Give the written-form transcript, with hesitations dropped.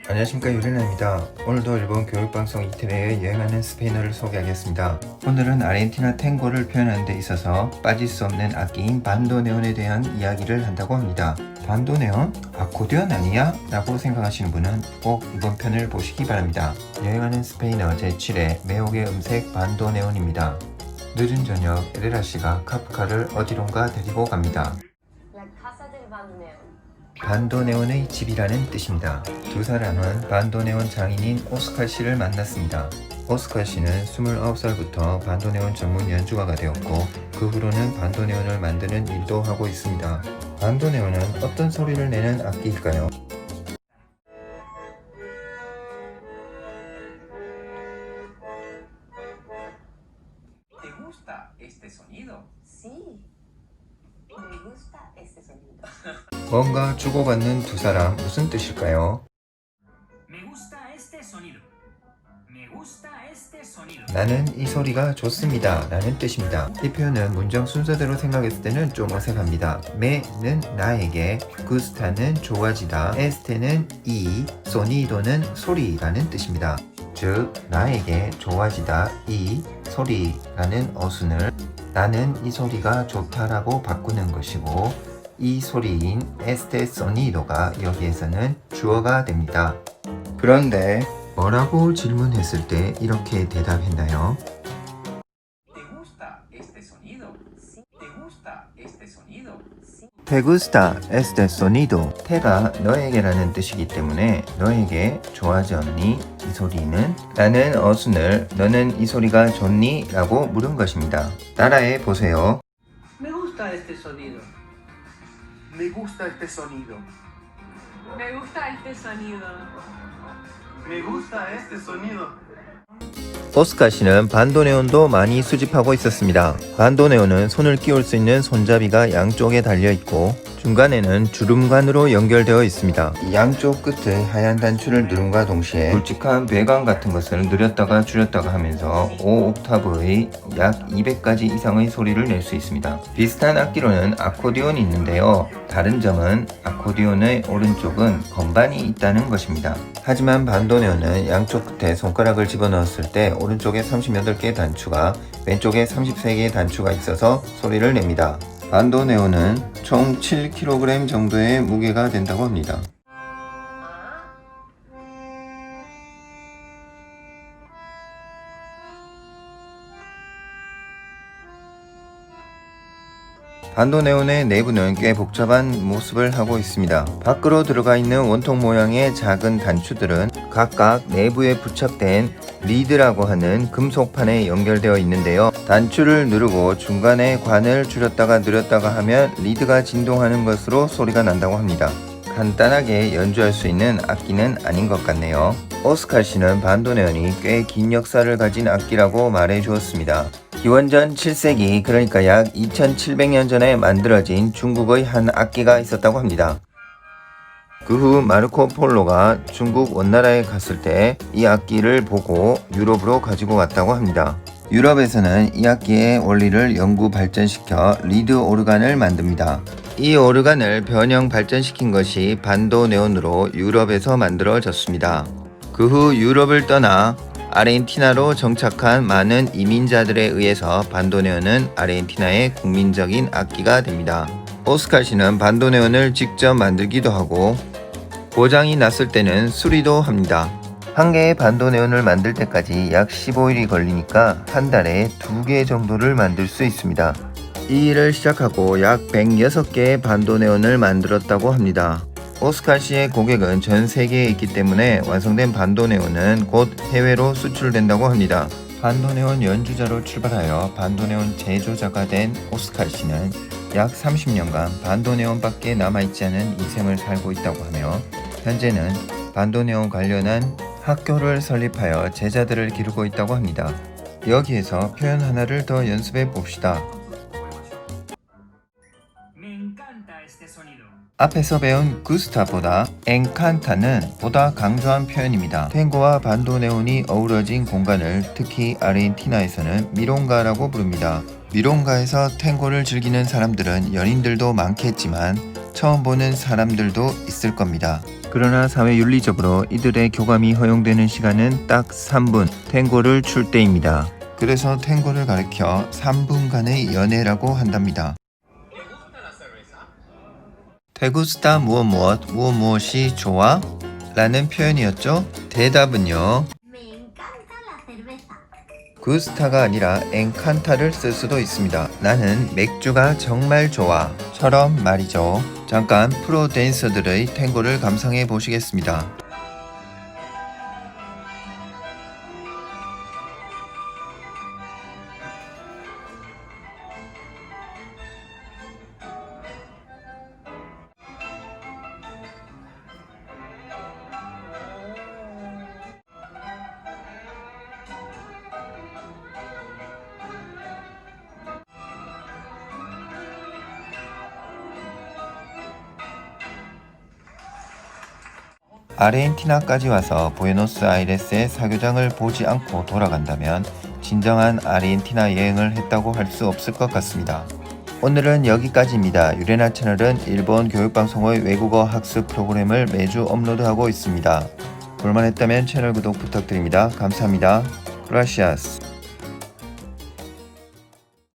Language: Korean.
안녕하십니까, 유리나입니다. 오늘도 일본 교육방송 이태리의 여행하는 스페인어를 소개하겠습니다. 오늘은 아르헨티나 탱고를 표현하는 데 있어서 빠질 수 없는 악기인 반도네온에 대한 이야기를 한다고 합니다. 반도네온? 아코디언 아니야? 라고 생각하시는 분은 꼭 이번 편을 보시기 바랍니다. 여행하는 스페인어 제7회 매혹의 음색 반도네온입니다. 늦은 저녁 에레라 씨가 카프카를 어디론가 데리고 갑니다. 반도네온의 집이라는 뜻입니다. 두 사람은 반도네온 장인인 오스칼 씨를 만났습니다. 오스칼 씨는 29살부터 반도네온 전문 연주가가 되었고 그 후로는 반도네온을 만드는 일도 하고 있습니다. 반도네온은 어떤 소리를 내는 악기일까요? ¿Te gusta este sonido? Sí, me gusta este sonido. 뭔가 주고받는 두 사람 무슨 뜻일까요? Me gusta este sonido. Me gusta este sonido. 나는 이 소리가 좋습니다 라는 뜻입니다. 이 표현은 문장 순서대로 생각했을 때는 좀 어색합니다. 메는 나에게, 구스타는 좋아지다, 에스테는 이, 소니도는 소리라는 뜻입니다. 즉 나에게 좋아지다 이 소리라는 어순을 나는 이 소리가 좋다라고 바꾸는 것이고 이 소리인 este sonido가 여기에서는 주어가 됩니다. 그런데 뭐라고 질문했을 때 이렇게 대답했나요? ¿Te gusta este sonido? ¿Te gusta este sonido? Te gusta este sonido. te가 너에게라는 뜻이기 때문에 너에게 좋아하지 않니? 이 소리는 라는 어순을 너는 이 소리가 좋니? 라고 물은 것입니다. 따라해 보세요. Me gusta este sonido. Me gusta este sonido. Me gusta este sonido. Me gusta este sonido. 오스카 씨는 반도네온도 많이 수집하고 있었습니다. 반도네온은 손을 끼울 수 있는 손잡이가 양쪽에 달려 있고 중간에는 주름관으로 연결되어 있습니다. 양쪽 끝에 하얀 단추를 누름과 동시에 굵직한 배관 같은 것을 늘렸다가 줄였다가 하면서 5옥타브의 약 200가지 이상의 소리를 낼 수 있습니다. 비슷한 악기로는 아코디온이 있는데요. 다른 점은 아코디온의 오른쪽은 건반이 있다는 것입니다. 하지만 반도네온은 양쪽 끝에 손가락을 집어넣었을 때 오른쪽에 38개의 단추가 왼쪽에 33개의 단추가 있어서 소리를 냅니다. 반도네온은 총 7kg 정도의 무게가 된다고 합니다. 반도네온의 내부는 꽤 복잡한 모습을 하고 있습니다. 밖으로 들어가 있는 원통 모양의 작은 단추들은 각각 내부에 부착된 리드라고 하는 금속판에 연결되어 있는데요. 단추를 누르고 중간에 관을 줄였다가 늘렸다가 하면 리드가 진동하는 것으로 소리가 난다고 합니다. 간단하게 연주할 수 있는 악기는 아닌 것 같네요. 오스칼 씨는 반도네온이 꽤 긴 역사를 가진 악기라고 말해 주었습니다. 기원전 7세기 그러니까 약 2700년 전에 만들어진 중국의 한 악기가 있었다고 합니다. 그 후 마르코 폴로가 중국 원나라에 갔을 때 이 악기를 보고 유럽으로 가지고 왔다고 합니다. 유럽에서는 이 악기의 원리를 연구 발전시켜 리드 오르간을 만듭니다. 이 오르간을 변형 발전시킨 것이 반도네온으로 유럽에서 만들어졌습니다. 그 후 유럽을 떠나 아르헨티나로 정착한 많은 이민자들에 의해서 반도네온은 아르헨티나의 국민적인 악기가 됩니다. 오스칼 씨는 반도네온을 직접 만들기도 하고 고장이 났을 때는 수리도 합니다. 한 개의 반도네온을 만들 때까지 약 15일이 걸리니까 한 달에 2개 정도를 만들 수 있습니다. 이 일을 시작하고 약 106개의 반도네온을 만들었다고 합니다. 오스칼 씨의 고객은 전 세계에 있기 때문에 완성된 반도네온은 곧 해외로 수출된다고 합니다. 반도네온 연주자로 출발하여 반도네온 제조자가 된 오스칼 씨는 약 30년간 반도네온밖에 남아있지 않은 인생을 살고 있다고 하며 현재는 반도네온 관련한 학교를 설립하여 제자들을 기르고 있다고 합니다. 여기에서 표현 하나를 더 연습해 봅시다. Me encanta este sonido. 앞에서 배운 구스타보다 엔칸타는 보다 강조한 표현입니다. 탱고와 반도네온이 어우러진 공간을 특히 아르헨티나에서는 미롱가라고 부릅니다. 미롱가에서 탱고를 즐기는 사람들은 연인들도 많겠지만 처음 보는 사람들도 있을 겁니다. 그러나 사회윤리적으로 이들의 교감이 허용되는 시간은 딱 3분, 탱고를 출 때입니다. 그래서 탱고를 가리켜 3분간의 연애라고 한답니다. 테구스타 무엇 무엇이 좋아? 라는 표현이었죠. 대답은요. Me encanta la cerveza. 구스타가 아니라 엔칸타를 쓸 수도 있습니다. 나는 맥주가 정말 좋아. 처럼 말이죠. 잠깐 프로 댄서들의 탱고를 감상해 보시겠습니다. 아르헨티나까지 와서 부에노스아이레스의 사교장을 보지 않고 돌아간다면 진정한 아르헨티나 여행을 했다고 할 수 없을 것 같습니다. 오늘은 여기까지입니다. 유레나 채널은 일본 교육방송의 외국어 학습 프로그램을 매주 업로드하고 있습니다. 볼만했다면 채널 구독 부탁드립니다. 감사합니다. 그라시아스.